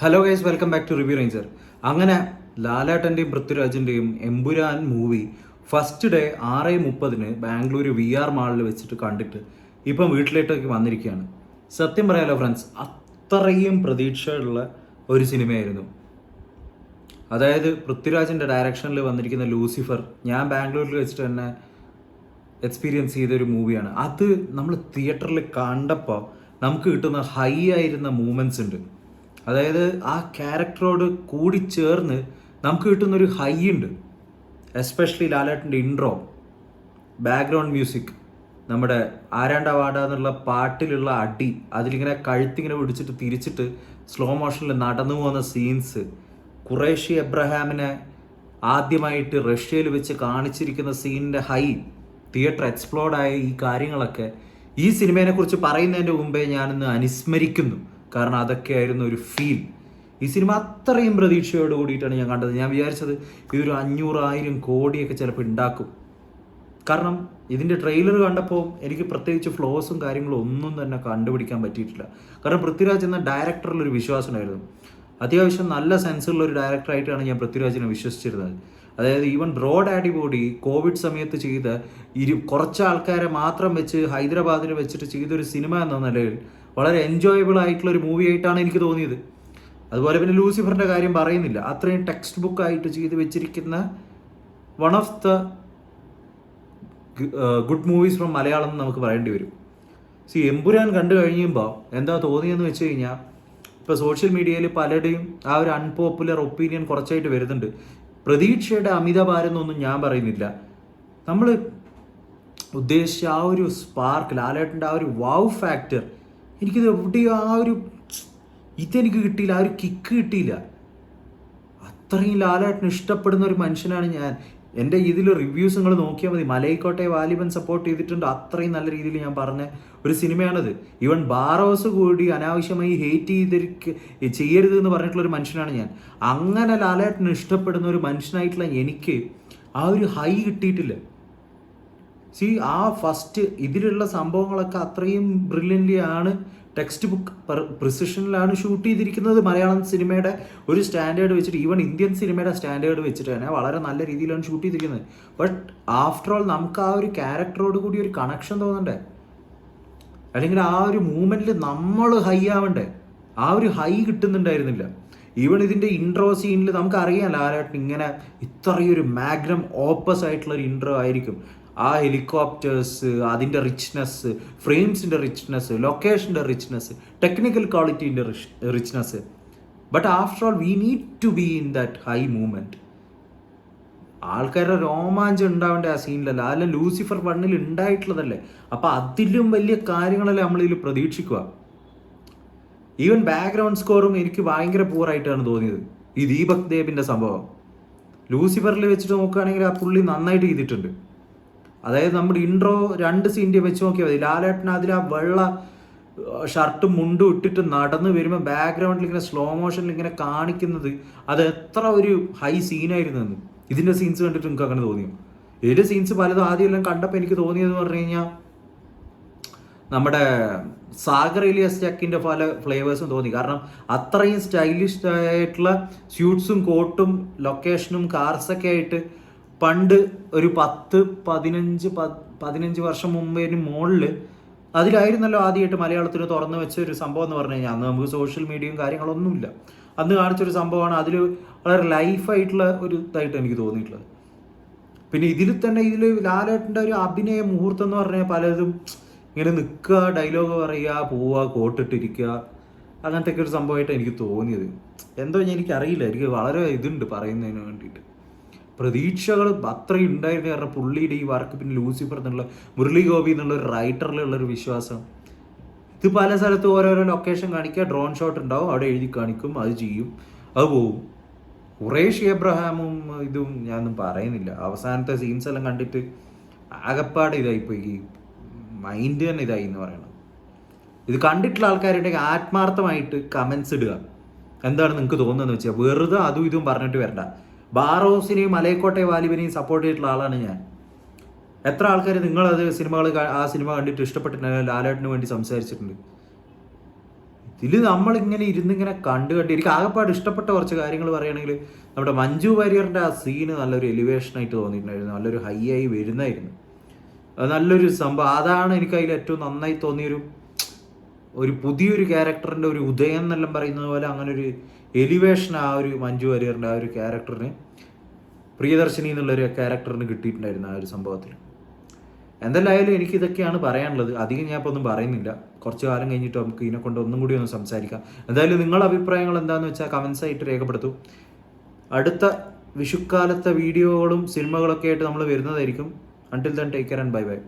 Hello guys, welcome back to Review Ranger. അങ്ങനെ ലാലേട്ടൻ്റെയും പൃഥ്വിരാജിൻ്റെയും Empuraan movie first day 6:30 Bangalore VR മാളിൽ വെച്ചിട്ട് കണ്ടിട്ട് ഇപ്പം വീട്ടിലേട്ടേക്ക് വന്നിരിക്കുകയാണ്. സത്യം പറയാലോ ഫ്രണ്ട്സ്, അത്രയും പ്രതീക്ഷയുള്ള ഒരു സിനിമയായിരുന്നു. അതായത് പൃഥ്വിരാജിൻ്റെ ഡയറക്ഷനിൽ വന്നിരിക്കുന്ന ലൂസിഫർ ഞാൻ ബാംഗ്ലൂരിൽ വെച്ചിട്ട് തന്നെ എക്സ്പീരിയൻസ് ചെയ്തൊരു മൂവിയാണ്. അത് നമ്മൾ തിയേറ്ററിൽ കണ്ടപ്പോൾ നമുക്ക് കിട്ടുന്ന ഹൈ ആയിരുന്ന മൂമെൻറ്റ്സ് ഉണ്ട്. അതായത് ആ ക്യാരക്ടറോട് കൂടി ചേർന്ന് നമുക്ക് കിട്ടുന്നൊരു ഹൈ ഉണ്ട്. എസ്പെഷ്യലി ലാലേട്ടൻ്റെ ഇൻട്രോ, ബാക്ക്ഗ്രൗണ്ട് മ്യൂസിക്, നമ്മുടെ ആരാണ്ട വാട എന്നുള്ള പാട്ടിലുള്ള അടി, അതിലിങ്ങനെ കഴുത്തിങ്ങനെ പിടിച്ചിട്ട് തിരിച്ചിട്ട് സ്ലോ മോഷനിൽ നടന്നു പോകുന്ന സീൻസ്, ഖുറേഷി എബ്രഹാമിനെ ആദ്യമായിട്ട് റഷ്യയിൽ വെച്ച് കാണിച്ചിരിക്കുന്ന സീനിൻ്റെ ഹൈ, തിയേറ്റർ എക്സ്പ്ലോർഡായ ഈ കാര്യങ്ങളൊക്കെ ഈ സിനിമയെക്കുറിച്ച് പറയുന്നതിൻ്റെ മുമ്പേ ഞാനിന്ന് അനുസ്മരിക്കുന്നു. കാരണം അതൊക്കെയായിരുന്നു ഒരു ഫീൽ. ഈ സിനിമ അത്രയും പ്രതീക്ഷയോട് കൂടിയിട്ടാണ് ഞാൻ കണ്ടത്. ഞാൻ വിചാരിച്ചത് ഇതൊരു 500,000 കോടിയൊക്കെ ചിലപ്പോൾ ഉണ്ടാക്കും. കാരണം ഇതിൻ്റെ ട്രെയിലർ കണ്ടപ്പോൾ എനിക്ക് പ്രത്യേകിച്ച് ഫ്ലോസും കാര്യങ്ങളും ഒന്നും തന്നെ കണ്ടുപിടിക്കാൻ പറ്റിയിട്ടില്ല. കാരണം പൃഥ്വിരാജ് എന്ന ഡയറക്ടറിലൊരു വിശ്വാസം ഉണ്ടായിരുന്നു. അത്യാവശ്യം നല്ല സെൻസുള്ള ഒരു ഡയറക്ടറായിട്ടാണ് ഞാൻ പൃഥ്വിരാജിനെ വിശ്വസിച്ചിരുന്നത്. അതായത് even bro daddy body Covid സമയത്ത് ചെയ്ത കുറച്ച് ആൾക്കാരെ മാത്രം വെച്ച് ഹൈദരാബാദിൽ വെച്ചിട്ട് ചെയ്തൊരു സിനിമ എന്ന നിലയിൽ വളരെ എൻജോയബിൾ ആയിട്ടുള്ള ഒരു മൂവി ആയിട്ടാണ് എനിക്ക് തോന്നിയത്. അതുപോലെ പിന്നെ ലൂസിഫറിൻ്റെ കാര്യം പറയുന്നില്ല. അത്രയും ടെക്സ്റ്റ് ബുക്കായിട്ട് ചെയ്ത് വെച്ചിരിക്കുന്ന one of the good movies from Malayalam എന്ന് നമുക്ക് പറയേണ്ടി വരും. എമ്പുരാൻ കണ്ടു കഴിയുമ്പോൾ എന്താ തോന്നിയെന്ന് വെച്ച് കഴിഞ്ഞാൽ, ഇപ്പോൾ സോഷ്യൽ മീഡിയയിൽ പലരുടെയും ആ ഒരു അൺപോപ്പുലർ ഒപ്പീനിയൻ കുറച്ചായിട്ട് വരുന്നുണ്ട്. പ്രതീക്ഷയുടെ അമിതഭാരം എന്നൊന്നും ഞാൻ പറയുന്നില്ല. നമ്മൾ ഉദ്ദേശിച്ച ആ ഒരു സ്പാർക്ക്, ലാലേട്ടൻ്റെ ആ ഒരു വൗ ഫാക്ടർ, എനിക്കിത് എവിടെയോ ഇതെനിക്ക് കിട്ടിയില്ല, ആ ഒരു കിക്ക് കിട്ടിയില്ല. അത്രയും ലാലേട്ടന് ഇഷ്ടപ്പെടുന്ന ഒരു മനുഷ്യനാണ് ഞാൻ. എൻ്റെ ഇതിൽ റിവ്യൂസ് നിങ്ങൾ നോക്കിയാൽ മതി. മലൈക്കോട്ടെ വാലിബൻ സപ്പോർട്ട് ചെയ്തിട്ടുണ്ട്. അത്രയും നല്ല രീതിയിൽ ഞാൻ പറഞ്ഞ ഒരു സിനിമയാണത്. ഈവൻ ബാറോസ് കൂടി അനാവശ്യമായി ഹേറ്റ് ചെയ്യരുത് എന്ന് പറഞ്ഞിട്ടുള്ളൊരു മനുഷ്യനാണ് ഞാൻ. അങ്ങനെ ലാലേട്ടന് ഇഷ്ടപ്പെടുന്ന ഒരു മനുഷ്യനായിട്ടുള്ള എനിക്ക് ആ ഒരു ഹൈ കിട്ടിയിട്ടില്ല. ആ ഫസ്റ്റ് ഇതിലുള്ള സംഭവങ്ങളൊക്കെ അത്രയും ബ്രില്യൻ്റ്ലി ആണ്, ടെക്സ്റ്റ് ബുക്ക് പ്രിസിഷനിലാണ് ഷൂട്ട് ചെയ്തിരിക്കുന്നത്. മലയാളം സിനിമയുടെ ഒരു സ്റ്റാൻഡേർഡ് വെച്ചിട്ട്, ഈവൻ ഇന്ത്യൻ സിനിമയുടെ സ്റ്റാൻഡേർഡ് വെച്ചിട്ട് തന്നെ വളരെ നല്ല രീതിയിലാണ് ഷൂട്ട് ചെയ്തിരിക്കുന്നത്. ബട്ട് ആഫ്റ്റർ ഓൾ നമുക്ക് ആ ഒരു ക്യാരക്ടറോട് കൂടി ഒരു കണക്ഷൻ തോന്നണ്ടേ, അല്ലെങ്കിൽ ആ ഒരു മൂമെൻറ്റിൽ നമ്മൾ ഹൈ ആവണ്ടേ? ആ ഒരു ഹൈ കിട്ടുന്നുണ്ടായിരുന്നില്ല. ഈവൻ ഇതിൻ്റെ ഇൻട്രോ സീനിൽ നമുക്കറിയാം ലാലേട്ടൻ ഇങ്ങനെ ഇത്രയൊരു മാഗ്നം ഓപ്പസ് ആയിട്ടുള്ള ഒരു ഇൻട്രോ ആയിരിക്കും. ആ ഹെലികോപ്റ്റേഴ്സ്, അതിൻ്റെ റിച്ച്നെസ്, ഫ്രെയിംസിൻ്റെ റിച്ച്നെസ്, ലൊക്കേഷൻ്റെ റിച്ച്നെസ്, ടെക്നിക്കൽ ക്വാളിറ്റീൻ്റെ richness. But after all we need to be in that high movement. ആൾക്കാരുടെ രോമാഞ്ചം ഉണ്ടാവേണ്ട ആ സീനിലല്ല, അല്ല ലൂസിഫർ 1 ഉണ്ടായിട്ടുള്ളതല്ലേ. അപ്പം അതിലും വലിയ കാര്യങ്ങളല്ലേ നമ്മളിതിൽ പ്രതീക്ഷിക്കുക. ഈവൻ ബാക്ക്ഗ്രൗണ്ട് സ്കോറും എനിക്ക് ഭയങ്കര പൂറായിട്ടാണ് തോന്നിയത്. ഈ ദീപക് ദേബിൻ്റെ സംഭവം ലൂസിഫറിൽ വെച്ചിട്ട് നോക്കുകയാണെങ്കിൽ ആ പുള്ളി നന്നായിട്ട് ചെയ്തിട്ടുണ്ട്. അതായത് നമ്മുടെ ഇൻട്രോ 2 സീൻ്റെ വെച്ച് നോക്കിയാൽ മതി. ലാലേട്ടൻ അതിൽ ആ വെള്ള ഷർട്ടും മുണ്ടും ഇട്ടിട്ട് നടന്ന് വരുമ്പോൾ ബാക്ക്ഗ്രൗണ്ടിൽ ഇങ്ങനെ സ്ലോ മോഷനിൽ ഇങ്ങനെ കാണിക്കുന്നത്, അത് എത്ര ഒരു ഹൈ സീനായിരുന്നെന്ന് ഇതിൻ്റെ സീൻസ് കണ്ടിട്ട് നിങ്ങൾക്ക് അങ്ങനെ തോന്നിയോ? ഇതിൻ്റെ സീൻസ് പലതും ആദ്യമെല്ലാം കണ്ടപ്പോൾ എനിക്ക് തോന്നിയതെന്ന് പറഞ്ഞു കഴിഞ്ഞാൽ നമ്മുടെ സാഗർ ഇലിയാസ് ചക്കിൻ്റെ പല ഫ്ലേവേഴ്സും തോന്നി. കാരണം അത്രയും സ്റ്റൈലിഷ് ആയിട്ടുള്ള സ്യൂട്ട്സും കോട്ടും ലൊക്കേഷനും കാർസൊക്കെ ആയിട്ട് പണ്ട് ഒരു 10-15 വർഷം മുമ്പേന് മുകളിൽ അതിലായിരുന്നല്ലോ ആദ്യമായിട്ട് മലയാളത്തിന് തുറന്നു വെച്ച ഒരു സംഭവം എന്ന് പറഞ്ഞു കഴിഞ്ഞാൽ. അന്ന് നമുക്ക് സോഷ്യൽ മീഡിയയും കാര്യങ്ങളൊന്നുമില്ല. അന്ന് കാണിച്ചൊരു സംഭവമാണ്. അതിൽ വളരെ ലൈഫായിട്ടുള്ള ഒരു ഇതായിട്ട് എനിക്ക് തോന്നിയിട്ടുള്ളത്. പിന്നെ ഇതിൽ ലാലേട്ടൻ്റെ ഒരു അഭിനയ മുഹൂർത്തം എന്ന് പറഞ്ഞാൽ പലതും ഇങ്ങനെ നിൽക്കുക, ഡയലോഗ് പറയുക, പോവുക, കോട്ടിട്ടിരിക്കുക, അങ്ങനത്തെ ഒക്കെ ഒരു സംഭവമായിട്ട് എനിക്ക് തോന്നിയത്. എന്തോ എനിക്കറിയില്ല, എനിക്ക് വളരെ ഇതുണ്ട് പറയുന്നതിന് വേണ്ടിയിട്ട്. പ്രതീക്ഷകൾ അത്രയും ഉണ്ടായിരുന്നു. കാരണം പുള്ളിയുടെ ഈ വർക്ക്, പിന്നെ ലൂസിഫർ എന്നുള്ള മുരളി ഗോപി എന്നുള്ള ഒരു റൈറ്ററിലുള്ളൊരു വിശ്വാസം. ഇത് പല സ്ഥലത്തും ഓരോരോ ലൊക്കേഷൻ കാണിക്കുക, ഡ്രോൺ ഷോട്ട് ഉണ്ടാവും, അവിടെ എഴുതി കാണിക്കും, അത് ചെയ്യും, അത് പോവും. ഖുറേഷി എബ്രഹാമും ഇതും ഞാനൊന്നും പറയുന്നില്ല. അവസാനത്തെ സീൻസ് എല്ലാം കണ്ടിട്ട് ആകപ്പാട് ഇതായിപ്പോയി, മൈൻഡ് തന്നെ ഇതായി എന്ന് പറയണം. ഇത് കണ്ടിട്ടുള്ള ആൾക്കാരുണ്ടെങ്കിൽ ആത്മാർത്ഥമായിട്ട് കമൻസ് ഇടുക. എന്താണ് നിങ്ങൾക്ക് തോന്നുന്നതെന്ന് വെച്ചാൽ, വെറുതെ അതും ഇതും പറഞ്ഞിട്ട് വരണ്ട. ബാറോസിനെയും മലൈക്കോട്ടെ വാലിബനെയും സപ്പോർട്ട് ചെയ്തിട്ടുള്ള ആളാണ് ഞാൻ. എത്ര ആൾക്കാർ നിങ്ങളത് ആ സിനിമ കണ്ടിട്ട് ഇഷ്ടപ്പെട്ടിട്ടുണ്ടെങ്കിൽ ലാലേട്ടന് വേണ്ടി സംസാരിച്ചിട്ടുണ്ട്. ഇതിൽ നമ്മളിങ്ങനെ ഇരുന്നിങ്ങനെ കണ്ട് എനിക്ക് ആകെപ്പാട് ഇഷ്ടപ്പെട്ട കുറച്ച് കാര്യങ്ങൾ പറയുകയാണെങ്കിൽ നമ്മുടെ മഞ്ജു വാര്യറിൻ്റെ ആ സീന് നല്ലൊരു എലിവേഷനായിട്ട് തോന്നിയിട്ടുണ്ടായിരുന്നു, നല്ലൊരു ഹൈ ആയി വരുന്നായിരുന്നു. അത് നല്ലൊരു സംഭവം. അതാണ് എനിക്ക് അതിൽ ഏറ്റവും നന്നായി തോന്നിയൊരു പുതിയൊരു ക്യാരക്ടറിൻ്റെ ഒരു ഉദയം എന്നെല്ലാം പറയുന്നത് പോലെ അങ്ങനെ ഒരു എലിവേഷൻ ആ ഒരു മഞ്ജു വാര്യറിൻ്റെ ആ ഒരു ക്യാരക്ടറിന്, പ്രിയദർശിനി എന്നുള്ളൊരു ക്യാരക്ടറിന് കിട്ടിയിട്ടുണ്ടായിരുന്നു ആ ഒരു സംഭവത്തിൽ. എന്തായാലും എനിക്കിതൊക്കെയാണ് പറയാനുള്ളത്. അധികം ഞാൻ ഇപ്പോൾ ഒന്നും പറയുന്നില്ല. കുറച്ച് കാലം കഴിഞ്ഞിട്ട് നമുക്ക് ഇതിനെക്കൊണ്ട് ഒന്നും കൂടി ഒന്ന് സംസാരിക്കാം. എന്തായാലും നിങ്ങളുടെ അഭിപ്രായങ്ങൾ എന്താണെന്ന് വെച്ചാൽ കമൻസ് ആയിട്ട് രേഖപ്പെടുത്തും. അടുത്ത വിഷുക്കാലത്തെ വീഡിയോകളും സിനിമകളൊക്കെ ആയിട്ട് നമ്മൾ വരുന്നതായിരിക്കും. Until then take care and bye bye.